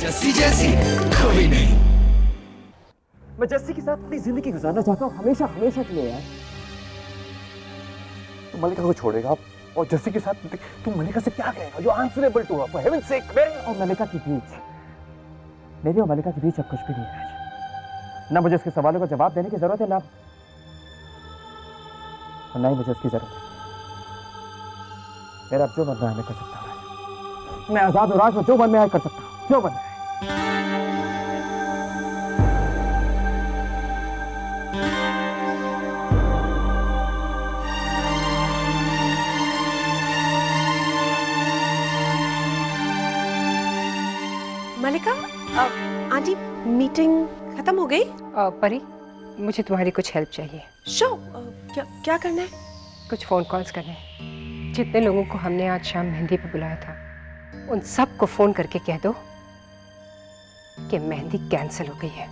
जस्सी जैसी कोई नहीं। मैं जस्सी के साथ अपनी जिंदगी गुजारना चाहता हूँ, हमेशा हमेशा के लिए यार। तुम मलिका को छोड़ेगा और जस्सी के साथ तुम मलिका से क्या कहेगा? You answerable to her, for heaven's sake. मेरे और मलिका के बीच अब कुछ भी नहीं है राज। ना मुझे उसके सवालों का जवाब देने की जरूरत है, ना ही मुझे उसकी जरूरत है। मेरा अब जो मन में मैं कर सकता हूँ राज। मैं आजाद हूँ राज, मैं जो मन में आए कर सकता हूँ, जो मन में। मलिका, आंटी मीटिंग खत्म हो गई? परी, मुझे तुम्हारी कुछ हेल्प चाहिए। क्या करना है? कुछ फ़ोन कॉल्स करने हैं। जितने लोगों को हमने आज शाम मेहंदी पे बुलाया था, उन सब को फ़ोन करके कह दो कि मेहंदी कैंसिल हो गई है।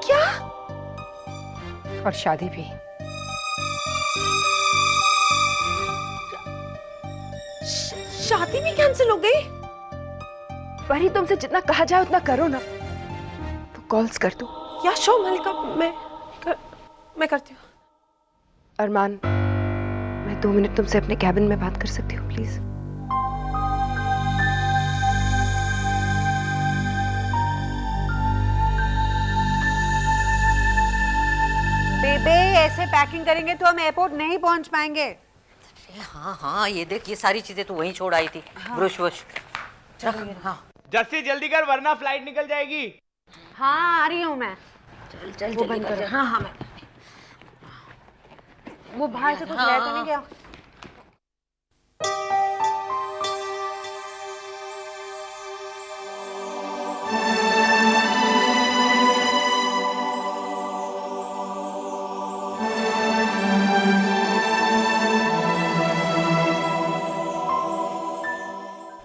क्या? और शादी भी। शादी भी कैंसिल हो गई? परी, तुमसे जितना कहा जाए उतना करो ना। तो कॉल्स कर दो। या शो मलिका, मैं करती हूँ। अरमान, मैं 2 मिनट तुमसे अपने कैबिन में बात कर सकती हूँ प्लीज? बेबे, ऐसे पैकिंग करेंगे तो हम एयरपोर्ट नहीं पहुंच पाएंगे। हाँ हाँ, ये देख, ये सारी चीजें तो वहीं छोड़ आई थी। ब्रश वश रख। हाँ जस्सी जल्दी कर वरना फ्लाइट निकल जाएगी। हाँ, आ रही हूँ मैं। चल चल जल्दी कर। हाँ हाँ, मैं वो बाहर से कुछ ले तो नहीं गया?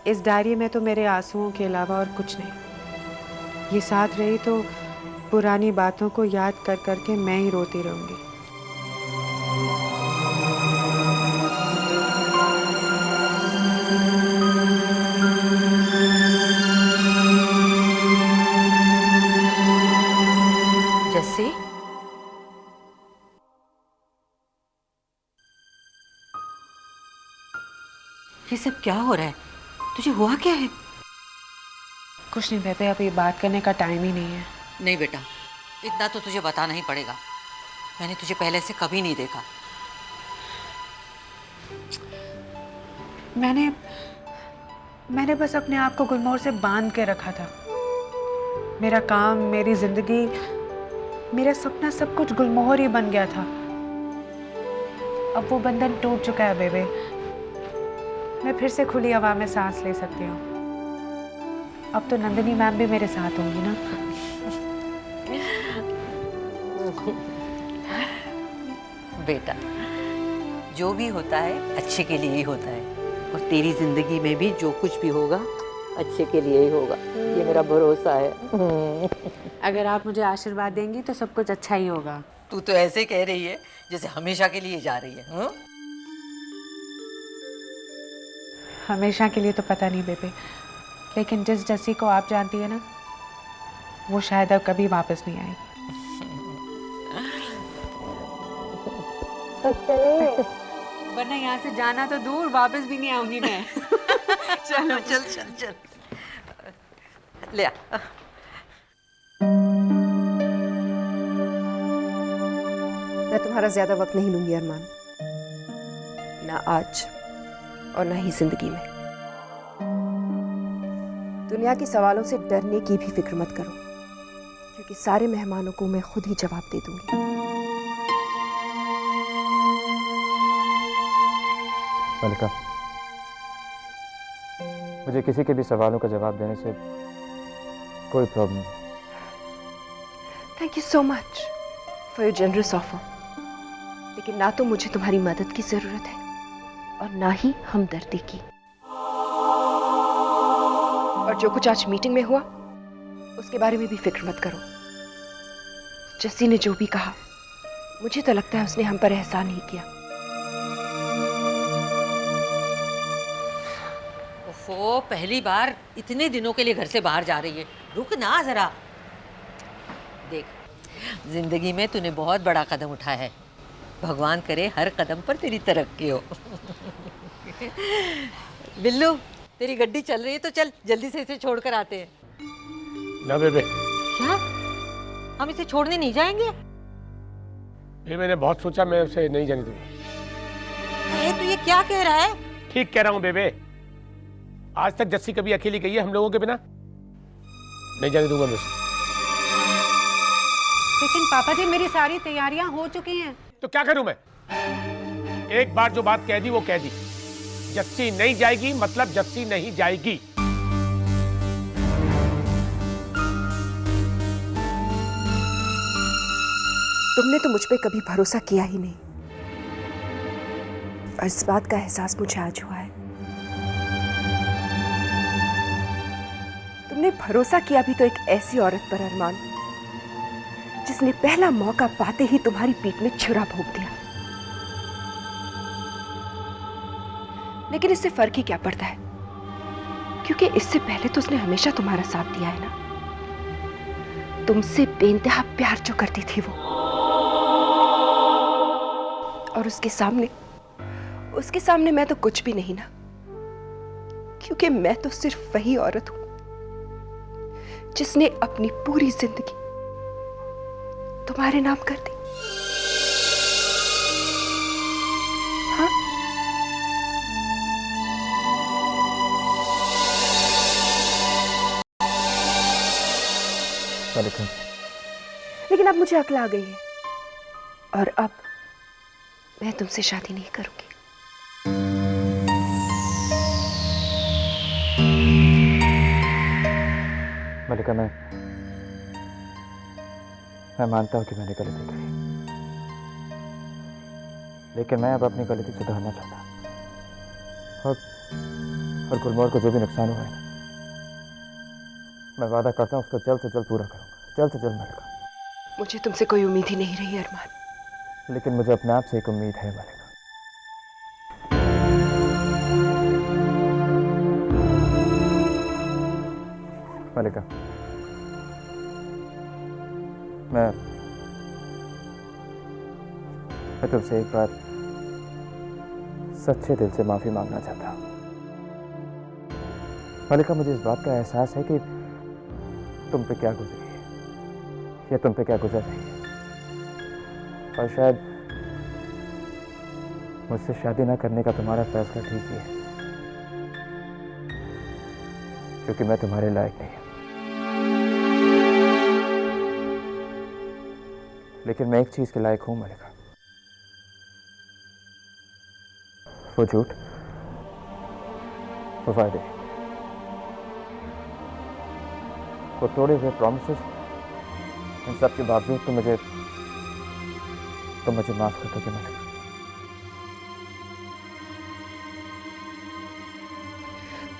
इस डायरी में तो मेरे आंसुओं के अलावा और कुछ नहीं। ये साथ रही तो पुरानी बातों को याद कर करके मैं ही रोती रहूंगी। जस्सी, ये सब क्या हो रहा है? तुझे हुआ क्या है? कुछ नहीं बेबे, अभी बात करने का टाइम ही नहीं है। नहीं बेटा, इतना तो तुझे बताना ही पड़ेगा। मैंने तुझे पहले से कभी नहीं देखा। मैंने बस अपने आप को गुलमोहर से बांध के रखा था। मेरा काम, मेरी जिंदगी, मेरा सपना, सब कुछ गुलमोहर ही बन गया था। अब वो बंधन टूट चुका है बेबे। मैं फिर से खुली हवा में सांस ले सकती हूँ। अब तो नंदिनी मैम भी मेरे साथ होंगी ना। बेटा, जो भी होता है अच्छे के लिए ही होता है, और तेरी जिंदगी में भी जो कुछ भी होगा अच्छे के लिए ही होगा, ये मेरा भरोसा है। अगर आप मुझे आशीर्वाद देंगी तो सब कुछ अच्छा ही होगा। तू तो ऐसे कह रही है जैसे हमेशा के लिए जा रही है। हाँ? हमेशा के लिए तो पता नहीं बेबे, लेकिन जिस जस्सी को आप जानती है ना, वो शायद अब कभी वापस नहीं आई। वरना यहाँ से जाना तो दूर, वापस भी नहीं आऊंगी मैं। चलो चल चल चल, ले आ। मैं तुम्हारा ज्यादा वक्त नहीं लूंगी अरमान, ना आज और ना ही जिंदगी में। दुनिया के सवालों से डरने की भी फिक्र मत करो, क्योंकि सारे मेहमानों को मैं खुद ही जवाब दे दूंगी। मलिका, मुझे किसी के भी सवालों का जवाब देने से कोई प्रॉब्लम नहीं। Thank you so much for your generous offer, लेकिन ना तो मुझे तुम्हारी मदद की जरूरत है और ना ही हमदर्दी की। और जो कुछ आज मीटिंग में हुआ उसके बारे में भी फिक्र मत करो। जस्सी ने जो भी कहा, मुझे तो लगता है उसने हम पर एहसान ही किया। ओफो, पहली बार इतने दिनों के लिए घर से बाहर जा रही है। रुक ना जरा। देख, जिंदगी में तूने बहुत बड़ा कदम उठाया है। भगवान करे हर कदम पर तेरी तरक्की हो। बिल्लू, तेरी गड्डी चल रही है तो चल जल्दी से इसे छोड़कर आते हैं। ना बेबे। क्या? हम इसे छोड़ने नहीं जाएंगे? ये मैंने बहुत सोचा, मैं उसे नहीं जाने दूंगा। तू ये क्या कह रहा है? ठीक कह रहा हूँ बेबे। आज तक जस्सी कभी अकेली गई है हम लोगों के बिना? नहीं जाने दूंगा मैं उसे। लेकिन पापा जी, मेरी सारी तैयारियां हो चुकी हैं। तो क्या करूं मैं? एक बार जो बात कह दी वो कह दी। जस्सी नहीं जाएगी मतलब जस्सी नहीं जाएगी। तुमने तो मुझ पे कभी भरोसा किया ही नहीं, और इस बात का एहसास मुझे आज हुआ है। तुमने भरोसा किया भी तो एक ऐसी औरत पर अरमान, जिसने पहला मौका पाते ही तुम्हारी पीठ में छुरा भोंक दिया। लेकिन इससे फर्क ही क्या पड़ता है, क्योंकि इससे पहले तो उसने हमेशा तुम्हारा साथ दिया है ना। तुमसे बेइंतहा प्यार जो करती थी वो, और उसके सामने मैं तो कुछ भी नहीं ना, क्योंकि मैं तो सिर्फ वही औरत हूं जिसने अपनी पूरी जिंदगी तुम्हारे नाम कर दी। हाँ? लेकिन अब मुझे अक्ल आ गई है, और अब मैं तुमसे शादी नहीं करूंगी। मलिका, मैं मानता हूं कि मैंने गलती करी, लेकिन मैं अब अपनी गलती सुधारना चाहता हूं। और गुलमोहर को जो भी नुकसान हुआ है ना, मैं वादा करता हूं उसको जल्द से जल्द पूरा करूंगा। जल्द से जल्द मलिका। मुझे तुमसे कोई उम्मीद ही नहीं रही अरमान। लेकिन मुझे अपने आप से एक उम्मीद है मलिका। मलिका, मैं तुमसे एक बार सच्चे दिल से माफी मांगना चाहता हूं। मलिका, मुझे इस बात का एहसास है कि तुम पे क्या गुजरी है, या तुम पे क्या गुजर रही है, और शायद मुझसे शादी ना करने का तुम्हारा फैसला ठीक ही है, क्योंकि मैं तुम्हारे लायक नहीं हूं। लेकिन मैं एक चीज के लायक हूं मलिका, वो झूठ, वो वादे, वो तोड़े हुए प्रॉमिसेस। इन सब के बावजूद तुम मुझे माफ कर दोगे मलिका?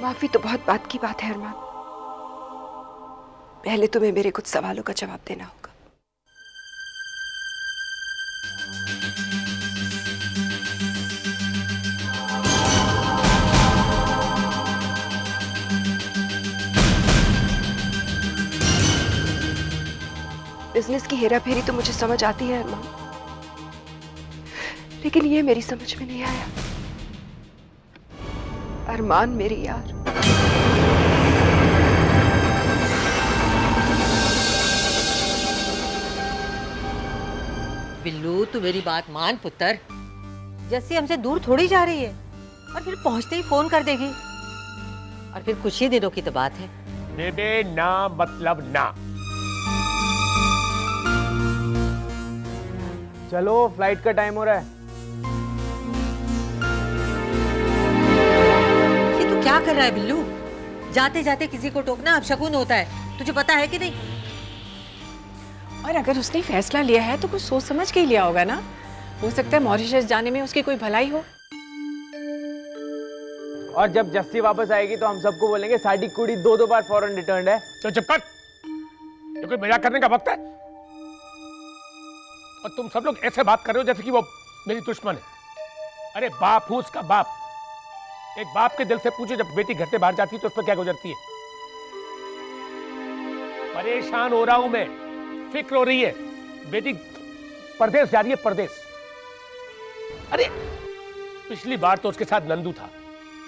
माफी तो बहुत बात की बात है अरमान। पहले तुम्हें मेरे कुछ सवालों का जवाब देना होगा। बिजनेस की हेराफेरी तो मुझे समझ आती है अरमान, लेकिन ये मेरी समझ में नहीं आया। अरमान मेरी यार, बिल्लू, तू मेरी बात मान पुत्र। जैसे हमसे दूर थोड़ी जा रही है, और फिर पहुंचते ही फोन कर देगी, और फिर कुछ ही दिनों की तो बात है। बेबे, ना मतलब ना। चलो, फ्लाइट का टाइम हो रहा है। ये तू क्या कर रहा है बिल्लू? जाते जाते किसी को टोकना अपशगुन होता है, तुझे पता है कि नहीं? और अगर उसने फैसला लिया है तो कुछ सोच समझ के ही लिया होगा ना। हो सकता है मॉरिशस जाने में उसकी कोई भलाई हो। और जब जस्सी वापस आएगी तो हम सबको बोलेंगे साडी कुड़ी 2-2 बार फॉरेन रिटर्न है। तो चुप कर, ये कोई मजाक करने का वक्त है? और तुम सब लोग ऐसे बात कर रहे हो जैसे कि वो मेरी दुश्मन है। अरे बाप हूं उसका बाप, एक बाप के दिल से पूछो, जब बेटी घर से बाहर जाती है तो उस पर क्या गुजरती है? परेशान हो रहा हूं मैं, फिक्र हो रही है। बेटी परदेश जा रही है, परदेश। अरे पिछली बार तो उसके साथ नंदू था,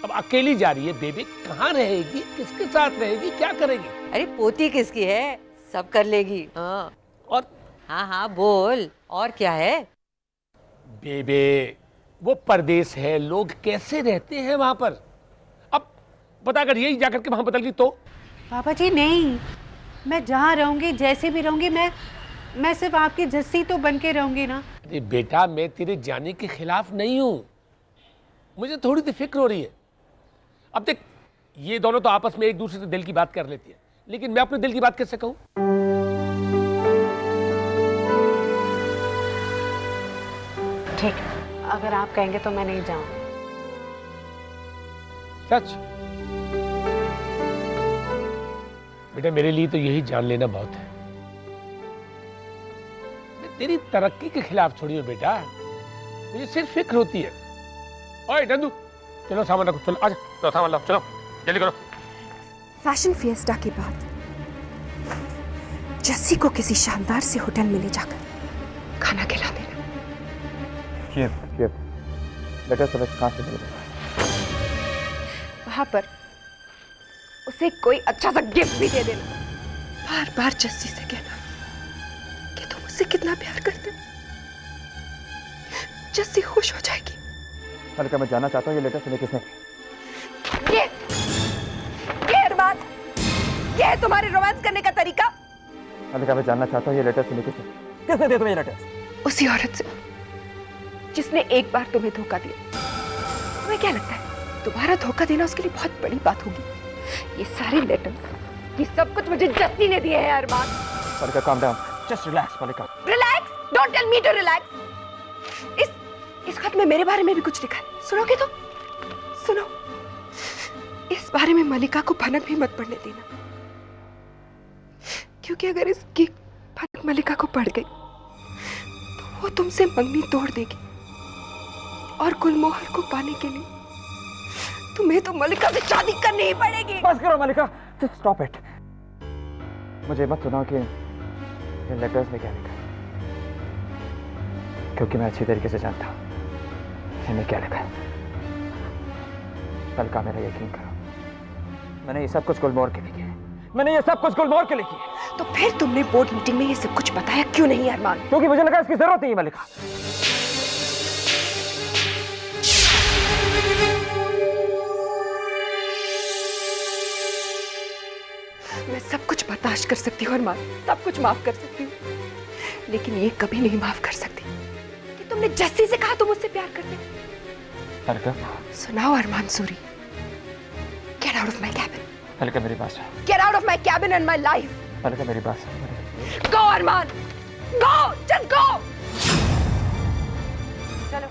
अब अकेली जा रही है। बेबी कहाँ रहेगी, किसके साथ रहेगी, क्या करेगी? अरे पोती किसकी है, सब कर लेगी। हाँ। और हाँ हाँ बोल, और क्या है? बेबे वो परदेश है, लोग कैसे रहते हैं वहां पर। अब बता, अगर यही जाकर के वहां बदल गई तो? पापा जी नहीं, मैं जहाँ रहूंगी, जैसे भी रहूंगी, मैं सिर्फ आपकी जस्सी तो बन के रहूंगी ना। अरे बेटा, मैं तेरे जाने के खिलाफ नहीं हूं, मुझे थोड़ी सी फिक्र हो रही है। अब देख, ये दोनों तो आपस में एक दूसरे से दिल की बात कर लेती है, लेकिन मैं अपने दिल की बात कैसे कहूं? ठीक, अगर आप कहेंगे तो मैं नहीं जाऊँ। सच? बेटा मेरे लिए तो यही जान लेना बहुत है। मैं तेरी तरक्की के खिलाफ थोड़ी हूं बेटा, मुझे सिर्फ फिक्र होती है। ओए नंदू, चलो सामान रखो, चलो आजा, तो सामान लाओ, चलो जल्दी करो। फैशन फिएस्टा के बाद जस्सी को किसी शानदार से होटल में ले जाकर खाना खिला देना। लेटर सब कहाँ से मिलेगा? वहां पर उसे कोई अच्छा सा गिफ्ट भी दे देना। बार बार जस्सी से कहना कि तुम उससे कितना प्यार करते हो। जस्सी खुश हो जाएगी। मलिका, मैं जानना चाहता हूँ ये लेटर तुम्हें किसने? ये अरमान, ये है तुम्हारे रोमांस करने का तरीका? मलिका, मैं जानना चाहता हूँ ये लेटर तुम्हें किसने दिया तुम्हें ये लेटर? उसी औरत से जिसने एक बार तुम्हें धोखा दिया। तुम्हें क्या लगता है दोबारा धोखा देना उसके लिए बहुत बड़ी बात होगी? ये सारे लेटर्स, ये सब कुछ मुझे जस्सी ने दिए हैं अरमान। मलिका, calm down, just relax, Malika. Relax? Don't tell me to relax. इस खत में मेरे बारे में भी कुछ लिखा है, सुनोगे तो? सुनो, इस बारे में मलिका को भनक भी मत पड़ने देना, क्योंकि अगर इसकी भनक मलिका को पड़ गई तो वो तुमसे मंगनी तोड़ देगी, और गुलमोहर को पाने के लिए तुम्हें तो मलिका से शादी करनी ही पड़ेगी। बस करो मलिका, just stop it। मुझे मत सुनाओ कि इन लेटर्स में क्या लिखा है, क्योंकि मैं अच्छी तरीके से जानता हूँ इनमें क्या लिखा है। मलिका, मेरा यकीन करो, मैंने ये सब कुछ गुलमोहर के लिए किया है। मैंने ये सब कुछ गुलमोहर के लिए किया है। तो फिर तुमने बोर्ड मीटिंग में ये सब कुछ बताया क्यों नहीं अरमान? क्योंकि मुझे लगा इसकी जरूरत नहीं है मलिका। मैं सब कुछ बर्दाश्त कर सकती हूँ अरमान, सब कुछ माफ कर सकती हूँ, लेकिन ये कभी नहीं माफ कर सकती कि तुमने जस्सी से कहा तुम उससे प्यार करते हो। मलिका, सुनाओ Arman Suri, get out of my cabin. Malika मेरी बात सुनो। Get out of my cabin and my life. Malika मेरी बात सुनो। Go Arman, go, just go. चलो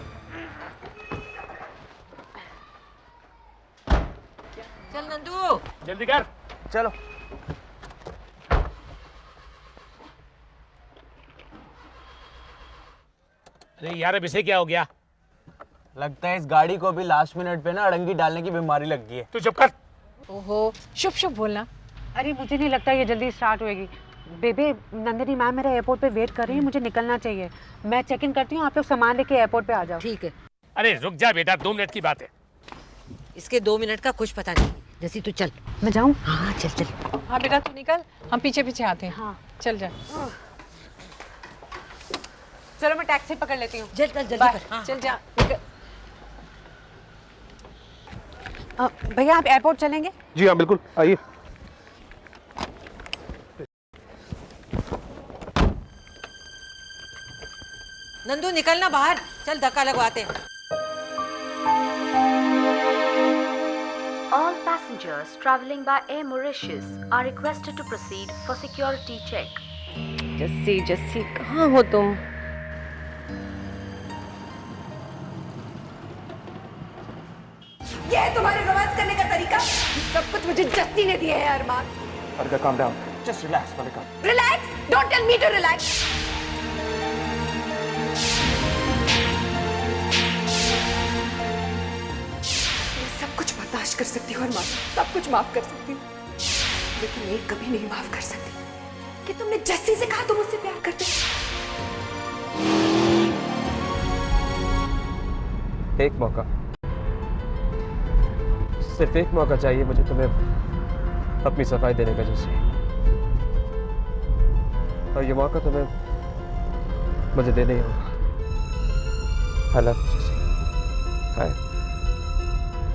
चल नंदू, जल्दी कर, चलो। अरे यार, अब इसे क्या हो गया? लगता है इस गाड़ी को भी लास्ट मिनट पे ना अड़ंगी डालने की बीमारी लग गई है। तू चुप कर। ओहो, शुभ शुभ बोलना। अरे मुझे नहीं लगता ये जल्दी स्टार्ट होएगी। बेबे, नंदिनी मैम मेरे एयरपोर्ट पे वेट कर रही है, मुझे निकलना चाहिए। मैं चेक इन करती हूँ, आप लोग सामान लेके एयरपोर्ट पे आ जाओ। ठीक है। अरे रुक जा बेटा, 2 मिनट की बात है। इसके 2 मिनट का कुछ पता नहीं। जैसी तू चल। मैं जाऊँ? हाँ चल चल। हाँ बेटा तू निकल, हम पीछे पीछे आते हैं। हाँ चल जा। चलो मैं टैक्सी पकड़ लेती हूँ। चल चल जल्दी कर। हाँ। चल जा निकल। भैया आप एयरपोर्ट चलेंगे? जी हाँ बिल्कुल, आइए। नंदू निकलना बाहर, चल धक्का लगवाते हैं। All passengers traveling by Air Mauritius are requested to proceed for security check. Jassi Jassi कहाँ हो तुम? ये है तुम्हारे रोमांस करने का तरीका? ये सब कुछ मुझे जस्सी ने दिए हैं अरमान। मलिका, calm down, just relax, Malika. Relax? Don't tell me to relax. ये सब कुछ कुछ बर्दाश्त कर सकती हूँ अरमान, सब कुछ माफ कर सकती हूँ, लेकिन एक कभी नहीं माफ कर सकती कि तुमने जस्सी से कहा तुम मुझसे प्यार करते हो। एक मौका, सिर्फ एक मौका चाहिए मुझे तुम्हें अपनी सफाई देने का जैसे, और ये मौका तुम्हें मुझे देना ही होगा। I love you, जैसे।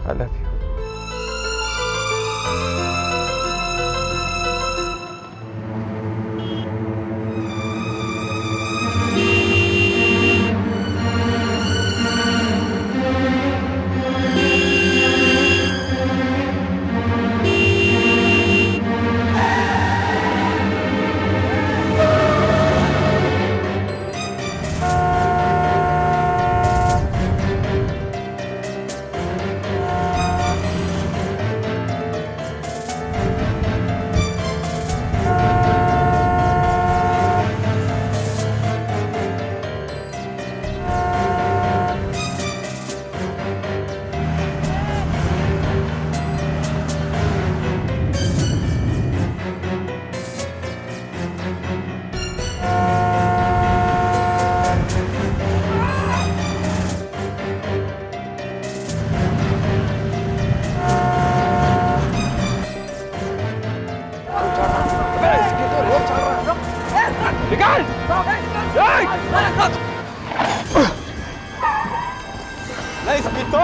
I love you। नहीं स्पीड तो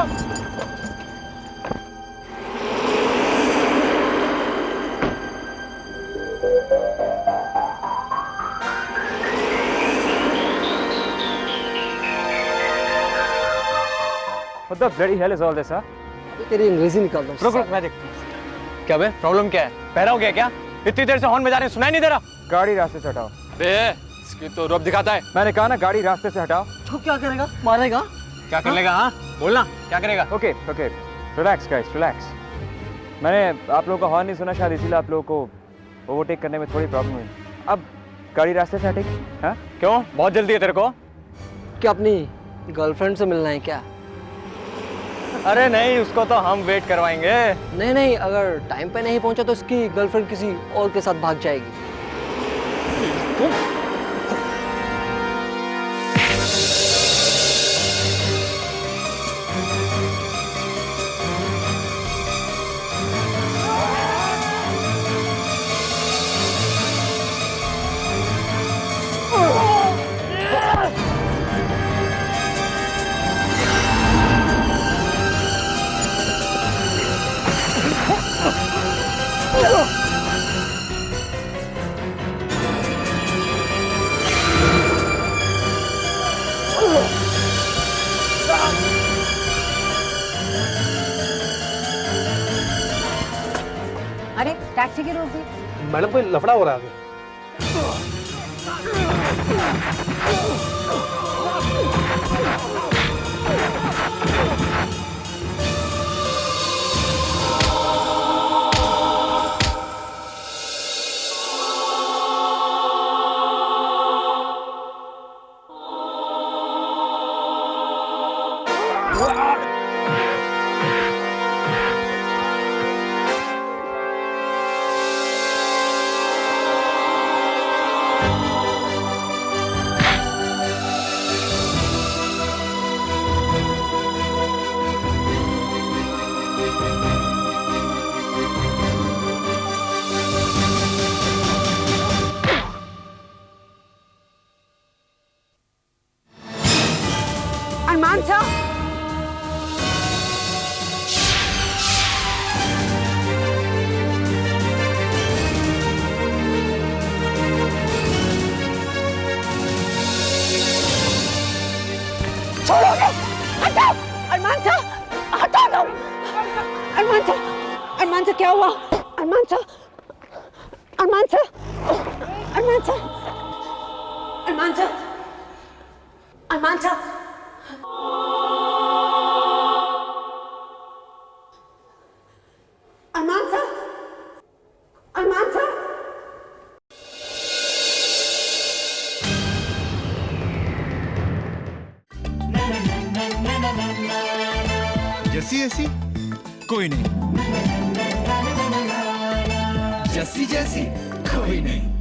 What the bloody hell is all this, huh? तेरी अंग्रेजी निकाल दो। रुक रुक मैं देख। क्या बे प्रॉब्लम क्या है? बहरा हो गया क्या? इतनी देर से हॉर्न बजा रहे हैं, सुनाई नहीं दे रहा? गाड़ी रास्ते से हटाओ। बे इसकी तो रब दिखाता है। मैंने कहा ना गाड़ी रास्ते से हटाओ। तो क्या करेगा? मारेगा? क्या कर लेगा? हाँ बोलना क्या करेगा? Okay okay relax guys relax. मैंने आप लोगों का हॉर्न नहीं सुना शायद इसीलिए आप लोगों को ओवरटेक करने में थोड़ी प्रॉब्लम हुई। अब गाड़ी रास्ते से हटेगी? हाँ क्यों बहुत जल्दी है तेरे को? क्या अपनी गर्लफ्रेंड से मिलना है क्या? अरे नहीं उसको तो हम वेट करवाएंगे। नहीं नहीं अगर टाइम पे नहीं पहुंचा तो उसकी गर्लफ्रेंड किसी और के साथ भाग जाएगी। अरे टैक्सी की रोक दी। मैडम कोई लफड़ा हो रहा है आगे। अरमान सा छोड़ोगे? हटाओ अरमान सा, हटा दो अरमान सा। अरमान सा क्या हुआ? अरमान सा, अरमान सा, अरमान सा, अरमान सा, अरमान सा, अरमान सा, अरमान सा। जैसी ऐसी कोई नहीं। जैसी जैसी कोई नहीं।